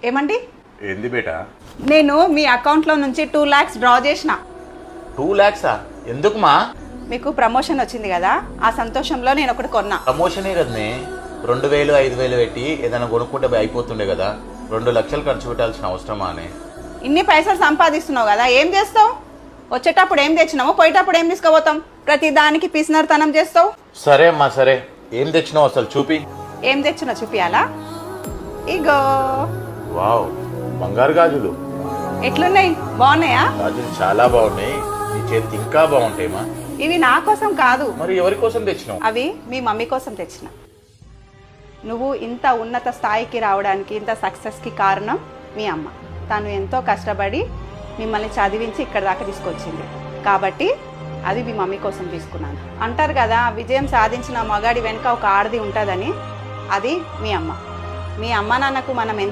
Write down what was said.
ఏమండి? ఏంది బేటా? నేను మీ అకౌంట్లో నుంచి 2 lakhs డ్రా చేసిన. 2 lakhs ఎందుకు మా? మీకు ప్రమోషన్ వచ్చింది కదా, ఆ సంతోషంలో నేను ఒకటి కొన్నా. ప్రమోషనే కదనే, 2000 5000 పెట్టి ఏదైనా కొనుక్కుంటే అయిపోతుండే కదా, 2 లక్షలు ఖర్చు పెట్టాల్సిన అవసరమా అనే? ఇన్ని పైసలు సంపాదిస్తున్నావు కదా, ఏం చేస్తావు? వచ్చేటప్పుడు ఏం తెచ్చినావు, పోయేటప్పుడు ఏం తీసుకుపోతాం? ప్రతి దానికి పిసినర్తనం చేస్తావు. సరే అమ్మా సరే, ఏం తెచ్చినావు అసలు చూపి. ఏం తెచ్చినా చూపియాలా? ఇగో. వావ్, బంగారు గాజులు. ఎట్లున్నాయి, బాగున్నాయా? గాజులు చాలా బాగున్నాయి, నీ చేతి ఇంకా బాగుంటాయి మా. ఇవి నా కోసం కాదు, మరి ఎవరి కోసం తెచ్చినావు? అవి మీ మమ్మీ కోసం తెచ్చిన. నువ్వు ఇంత ఉన్నత స్థాయికి రావడానికి, ఇంత సక్సెస్కి కారణం మీ అమ్మ. తను ఎంతో కష్టపడి మిమ్మల్ని చదివించి ఇక్కడ దాకా తీసుకొచ్చింది కాబట్టి అది మీ మమ్మీ కోసం తీసుకున్నాను. అంటారు కదా, విజయం సాధించిన మగాడి వెనుక ఒక ఆడది ఉంటుందని. అది మీ అమ్మ. మీ అమ్మ నాన్నకు మనం